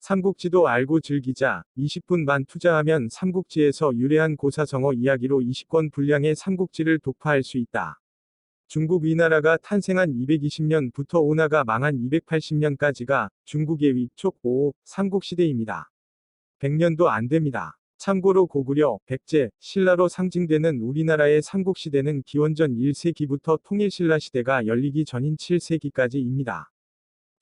삼국지도 알고 즐기자. 20분만 투자하면 삼국지에서 유래한 고사성어 이야기로 20권 분량의 삼국지를 독파할 수 있다. 중국 위나라가 탄생한 220년부터 오나가 망한 280년까지가 중국의 위촉 5 삼국시대입니다. 100년도 안 됩니다. 참고로 고구려, 백제, 신라로 상징되는 우리나라의 삼국시대는 기원전 1세기부터 통일신라 시대가 열리기 전인 7세기까지입니다.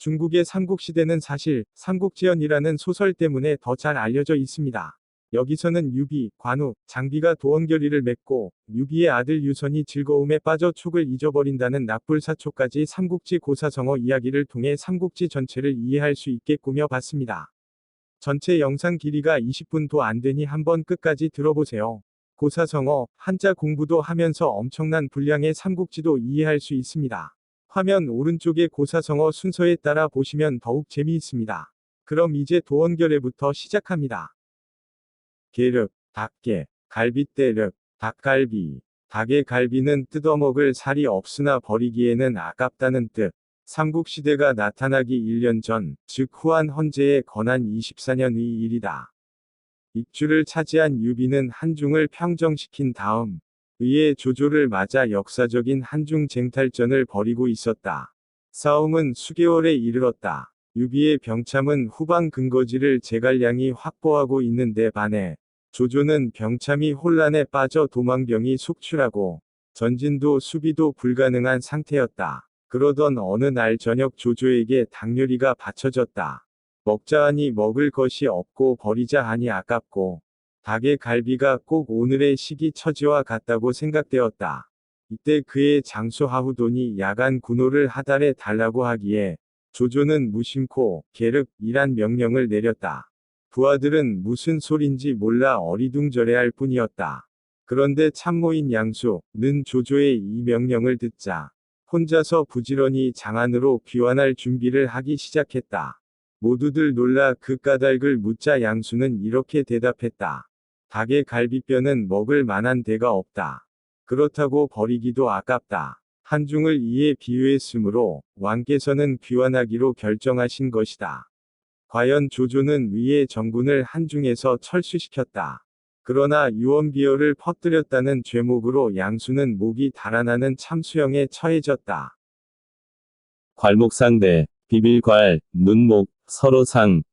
중국의 삼국시대는 사실 삼국지연이라는 소설 때문에 더 잘 알려져 있습니다. 여기서는 유비, 관우, 장비가 도원결의를 맺고 유비의 아들 유선이 즐거움에 빠져 촉을 잊어버린다는 납불사초까지 삼국지 고사성어 이야기를 통해 삼국지 전체를 이해할 수 있게 꾸며봤습니다. 전체 영상 길이가 20분도 안 되니 한번 끝까지 들어보세요. 고사성어, 한자 공부도 하면서 엄청난 분량의 삼국지도 이해할 수 있습니다. 화면 오른쪽의 고사성어 순서에 따라 보시면 더욱 재미있습니다. 그럼 이제 도원결의부터 시작합니다. 계륵, 닭게, 갈빗대륵, 닭갈비. 닭의 갈비는 뜯어먹을 살이 없으나 버리기에는 아깝다는 뜻. 삼국시대가 나타나기 1년 전, 즉 후한 헌제에 건한 24년의 일이다. 익주를 차지한 유비는 한중을 평정시킨 다음, 의의 조조를 맞아 역사적인 한중 쟁탈전을 벌이고 있었다. 싸움은 수개월에 이르렀다. 유비의 병참은 후방 근거지를 제갈량이 확보하고 있는데 반해, 조조는 병참이 혼란에 빠져 도망병이 속출하고, 전진도 수비도 불가능한 상태였다. 그러던 어느 날 저녁 조조에게 닭요리가 바쳐졌다. 먹자 하니 먹을 것이 없고 버리자 하니 아깝고, 닭의 갈비가 꼭 오늘의 시기 처지와 같다고 생각되었다. 이때 그의 장수 하후돈이 야간 군호를 하달해 달라고 하기에, 조조는 무심코 계륵이란 명령을 내렸다. 부하들은 무슨 소린지 몰라 어리둥절해할 뿐이었다. 그런데 참모인 양수는 조조의 이 명령을 듣자 혼자서 부지런히 장안으로 귀환할 준비를 하기 시작했다. 모두들 놀라 그 까닭을 묻자 양수는 이렇게 대답했다. 닭의 갈비뼈는 먹을 만한 데가 없다. 그렇다고 버리기도 아깝다. 한중을 이에 비유했으므로 왕께서는 귀환하기로 결정하신 것이다. 과연 조조는 위의 정군을 한중에서 철수시켰다. 그러나 유언비어를 퍼뜨렸다는 죄목으로 양수는 목이 달아나는 참수형에 처해졌다. 괄목상대, 비빌괄, 눈목, 서로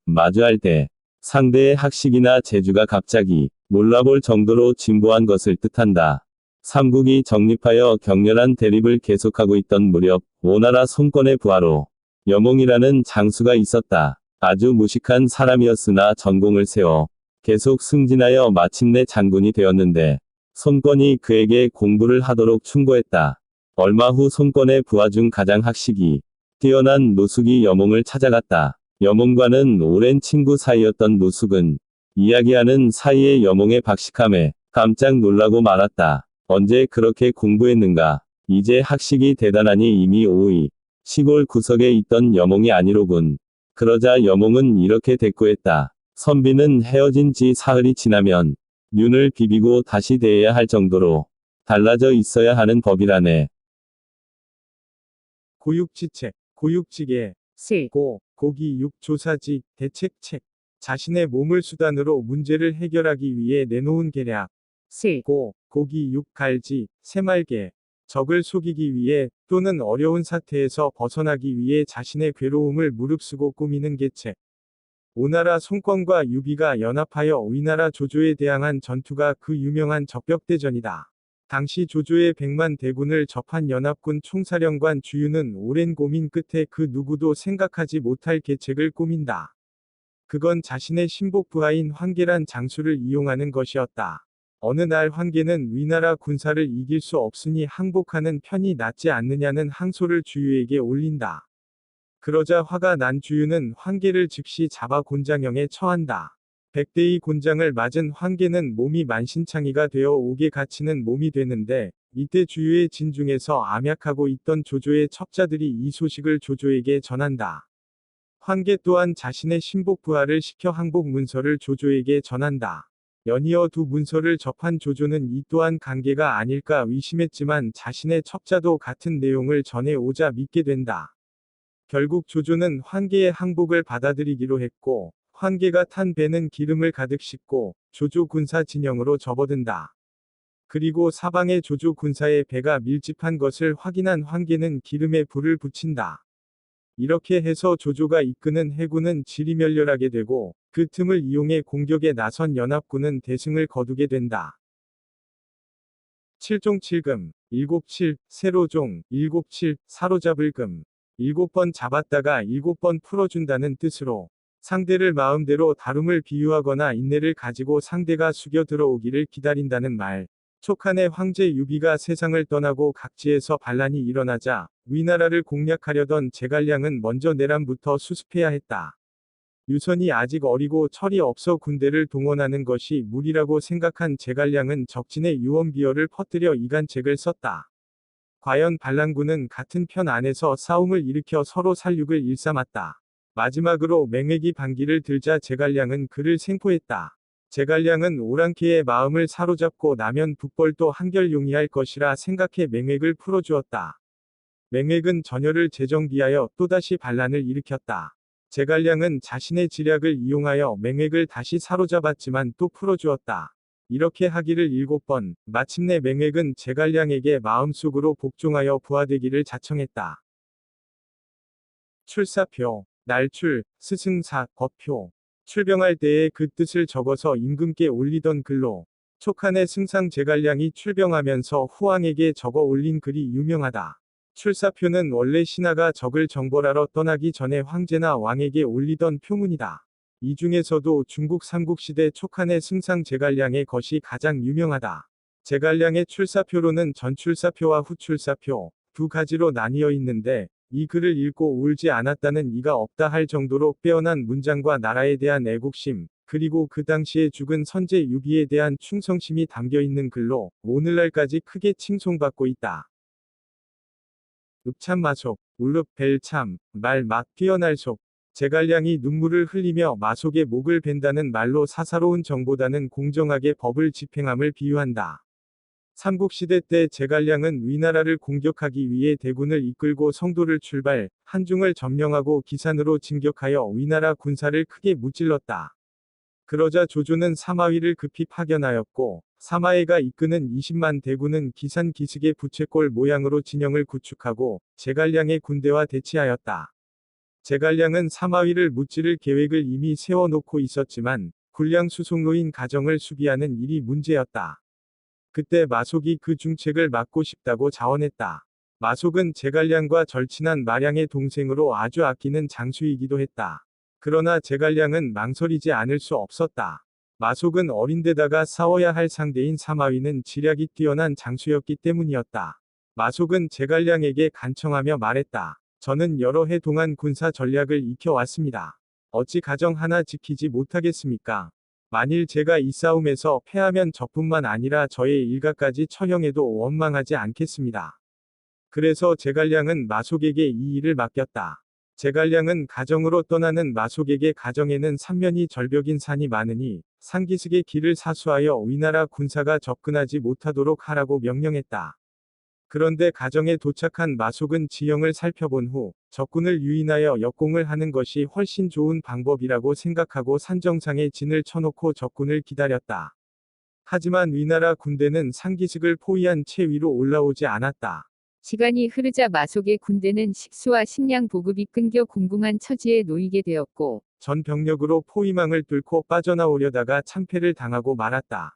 마주할 때, 상대의 학식이나 재주가 갑자기 몰라볼 정도로 진보한 것을 뜻한다. 삼국이 정립하여 격렬한 대립을 계속하고 있던 무렵, 오나라 손권의 부하로 여몽이라는 장수가 있었다. 아주 무식한 사람이었으나 전공을 세워 계속 승진하여 마침내 장군이 되었는데, 손권이 그에게 공부를 하도록 충고했다. 얼마 후 손권의 부하 중 가장 학식이 뛰어난 노숙이 여몽을 찾아갔다. 여몽과는 오랜 친구 사이였던 노숙은 이야기하는 사이에 여몽의 박식함에 깜짝 놀라고 말았다. 언제 그렇게 공부했는가? 이제 학식이 대단하니 이미 오이 시골 구석에 있던 여몽이 아니로군. 그러자 여몽은 이렇게 대꾸했다. 선비는 헤어진 지 사흘이 지나면 눈을 비비고 다시 대해야 할 정도로 달라져 있어야 하는 법이라네. 고육지책, 고육지계, 고기 육조사지, 대책책. 자신의 몸을 수단으로 문제를 해결하기 위해 내놓은 계략. 고기 육갈지, 새말개. 적을 속이기 위해 또는 어려운 사태에서 벗어나기 위해 자신의 괴로움을 무릅쓰고 꾸미는 계책. 오나라 손권과 유비가 연합하여 위나라 조조에 대항한 전투가 그 유명한 적벽대전이다. 당시 조조의 100만 대군을 접한 연합군 총사령관 주유는 오랜 고민 끝에 그 누구도 생각하지 못할 계책을 꾸민다. 그건 자신의 신복 부하인 황계란 장수를 이용하는 것이었다. 어느 날 황계는 위나라 군사를 이길 수 없으니 항복하는 편이 낫지 않느냐는 항소를 주유에게 올린다. 그러자 화가 난 주유는 황계를 즉시 잡아 곤장형에 처한다. 100대의 곤장을 맞은 황계는 몸이 만신창이가 되어 옥에 갇히는 몸이 되는데, 이때 주유의 진중에서 암약하고 있던 조조의 첩자들이 이 소식을 조조에게 전한다. 황계 또한 자신의 신복 부하를 시켜 항복 문서를 조조에게 전한다. 연이어 두 문서를 접한 조조는 이 또한 관계가 아닐까 의심했지만 자신의 첩자도 같은 내용을 전해 오자 믿게 된다. 결국 조조는 황계의 항복을 받아들이기로 했고, 황계가 탄 배는 기름을 가득 싣고 조조 군사 진영으로 접어든다. 그리고 사방에 조조 군사의 배가 밀집한 것을 확인한 황계는 기름에 불을 붙인다. 이렇게 해서 조조가 이끄는 해군은 지리멸렬하게 되고 그 틈을 이용해 공격에 나선 연합군은 대승을 거두게 된다. 7종 7금, 7칠, 세로종, 7칠, 사로잡을 금. 7번 잡았다가 7번 풀어준다는 뜻으로 상대를 마음대로 다룸을 비유하거나 인내를 가지고 상대가 숙여 들어오기를 기다린다는 말. 촉한의 황제 유비가 세상을 떠나고 각지에서 반란이 일어나자 위나라를 공략하려던 제갈량은 먼저 내란부터 수습해야 했다. 유선이 아직 어리고 철이 없어 군대를 동원하는 것이 무리라고 생각한 제갈량은 적진의 유언비어를 퍼뜨려 이간책을 썼다. 과연 반란군은 같은 편 안에서 싸움을 일으켜 서로 살육을 일삼았다. 마지막으로 맹획이 반기를 들자 제갈량은 그를 생포했다. 제갈량은 오랑캐의 마음을 사로잡고 나면 북벌도 한결 용이할 것이라 생각해 맹획을 풀어주었다. 맹획은 전열을 재정비하여 또다시 반란을 일으켰다. 제갈량은 자신의 지략을 이용하여 맹획을 다시 사로잡았지만 또 풀어주었다. 이렇게 하기를 7번, 마침내 맹획은 제갈량에게 마음속으로 복종하여 부하되기를 자청했다. 출사표, 날출, 스승사, 법표. 출병할 때에 그 뜻을 적어서 임금께 올리던 글로 촉한의 승상 제갈량이 출병하면서 후왕에게 적어 올린 글이 유명하다. 출사표는 원래 신하가 적을 정벌하러 떠나기 전에 황제나 왕에게 올리던 표문이다. 이 중에서도 중국 삼국시대 촉한의 승상 제갈량의 것이 가장 유명하다. 제갈량의 출사표로는 전출사표와 후출사표 두 가지로 나뉘어 있는데 이 글을 읽고 울지 않았다는 이가 없다 할 정도로 빼어난 문장과 나라에 대한 애국심, 그리고 그 당시에 죽은 선제 유비에 대한 충성심이 담겨 있는 글로 오늘날까지 크게 칭송받고 있다. 읍참마속, 울읍 벨참, 말 막 뛰어날 속. 제갈량이 눈물을 흘리며 마속의 목을 벤다는 말로 사사로운 정보다는 공정하게 법을 집행함을 비유한다. 삼국시대 때 제갈량은 위나라를 공격하기 위해 대군을 이끌고 성도를 출발, 한중을 점령하고 기산으로 진격하여 위나라 군사를 크게 무찔렀다. 그러자 조조는 사마위를 급히 파견하였고, 사마해가 이끄는 20만 대군은 기산 기슭의 부채꼴 모양으로 진영을 구축하고 제갈량의 군대와 대치하였다. 제갈량은 사마위를 무찌를 계획을 이미 세워놓고 있었지만 군량 수송로인 가정을 수비하는 일이 문제였다. 그때 마속이 그 중책을 막고 싶다고 자원했다. 마속은 제갈량과 절친한 마량의 동생으로 아주 아끼는 장수이기도 했다. 그러나 제갈량은 망설이지 않을 수 없었다. 마속은 어린데다가 싸워야 할 상대인 사마위는 지략이 뛰어난 장수였기 때문이었다. 마속은 제갈량에게 간청하며 말했다. 저는 여러 해 동안 군사 전략을 익혀왔습니다. 어찌 가정 하나 지키지 못하겠습니까? 만일 제가 이 싸움에서 패하면 저뿐만 아니라 저의 일가까지 처형해도 원망하지 않겠습니다. 그래서 제갈량은 마속에게 이 일을 맡겼다. 제갈량은 가정으로 떠나는 마속에게 가정에는 삼면이 절벽인 산이 많으니 상기슭의 길을 사수하여 위나라 군사가 접근하지 못하도록 하라고 명령했다. 그런데 가정에 도착한 마속은 지형을 살펴본 후 적군을 유인하여 역공을 하는 것이 훨씬 좋은 방법이라고 생각하고 산정상에 진을 쳐놓고 적군을 기다렸다. 하지만 위나라 군대는 상기슭을 포위한 채 위로 올라오지 않았다. 시간이 흐르자 마속의 군대는 식수와 식량 보급이 끊겨 공공한 처지에 놓이게 되었고 전 병력으로 포위망을 뚫고 빠져나오려다가 참패를 당하고 말았다.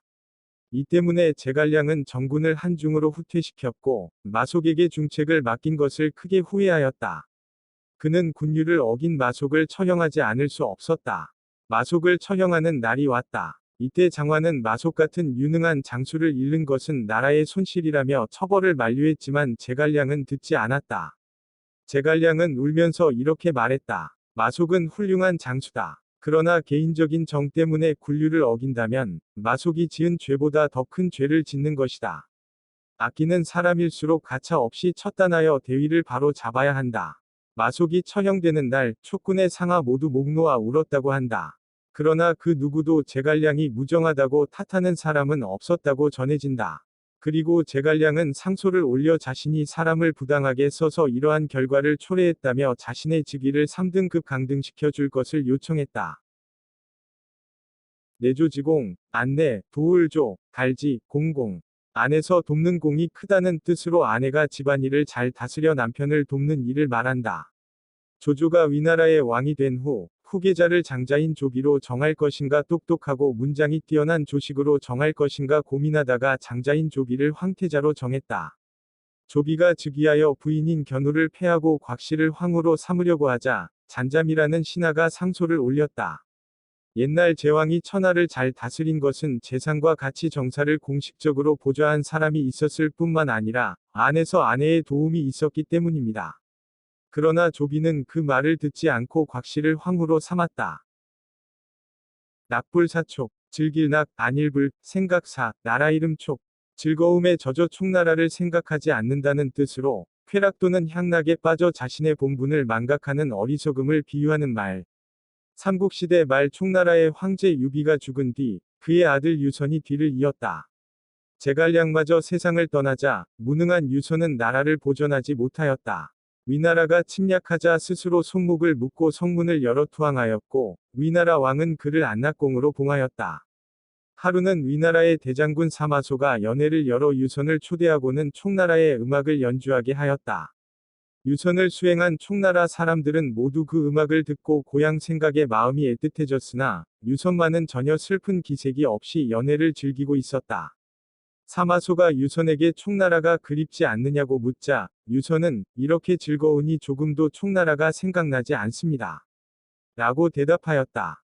이 때문에 제갈량은 정군을 한중으로 후퇴시켰고 마속에게 중책을 맡긴 것을 크게 후회하였다. 그는 군율을 어긴 마속을 처형하지 않을 수 없었다. 마속을 처형하는 날이 왔다. 이때 장화는 마속 같은 유능한 장수를 잃는 것은 나라의 손실이라며 처벌을 만류했지만 제갈량은 듣지 않았다. 제갈량은 울면서 이렇게 말했다. 마속은 훌륭한 장수다. 그러나 개인적인 정 때문에 군율을 어긴다면 마속이 지은 죄보다 더 큰 죄를 짓는 것이다. 아끼는 사람일수록 가차없이 처단하여 대위를 바로 잡아야 한다. 마속이 처형되는 날 촉군의 상하 모두 목 놓아 울었다고 한다. 그러나 그 누구도 제갈량이 무정하다고 탓하는 사람은 없었다고 전해진다. 그리고 제갈량은 상소를 올려 자신이 사람을 부당하게 써서 이러한 결과를 초래했다며 자신의 직위를 3등급 강등시켜 줄 것을 요청했다. 내조지공, 안내, 도울조, 달지, 공공. 안에서 돕는 공이 크다는 뜻으로 아내가 집안일을 잘 다스려 남편을 돕는 일을 말한다. 조조가 위나라의 왕이 된 후, 후계자를 장자인 조비로 정할 것인가 똑똑하고 문장이 뛰어난 조식으로 정할 것인가 고민하다가 장자인 조비를 황태자로 정했다. 조비가 즉위하여 부인인 견우를 패하고 곽씨를 황후로 삼으려고 하자 잔잠이라는 신하가 상소를 올렸다. 옛날 제왕이 천하를 잘 다스린 것은 재상과 같이 정사를 공식적으로 보좌한 사람이 있었을 뿐만 아니라 안에서 아내의 도움이 있었기 때문입니다. 그러나 조비는 그 말을 듣지 않고 곽씨를 황후로 삼았다. 낙불사촉, 즐길낙, 안일불, 생각사, 나라 이름 촉. 즐거움에 젖어 촉나라를 생각하지 않는다는 뜻으로 쾌락 또는 향락에 빠져 자신의 본분을 망각하는 어리석음을 비유하는 말. 삼국시대 말 촉나라의 황제 유비가 죽은 뒤 그의 아들 유선이 뒤를 이었다. 제갈량마저 세상을 떠나자 무능한 유선은 나라를 보존하지 못하였다. 위나라가 침략하자 스스로 손목을 묶고 성문을 열어 투항하였고 위나라 왕은 그를 안락공으로 봉하였다. 하루는 위나라의 대장군 사마소가 연회를 열어 유선을 초대하고는 촉나라의 음악을 연주하게 하였다. 유선을 수행한 촉나라 사람들은 모두 그 음악을 듣고 고향 생각에 마음이 애틋해졌으나 유선만은 전혀 슬픈 기색이 없이 연회를 즐기고 있었다. 사마소가 유선에게 촉나라가 그립지 않느냐고 묻자 유선은 이렇게 즐거우니 조금도 촉나라가 생각나지 않습니다. 라고 대답하였다.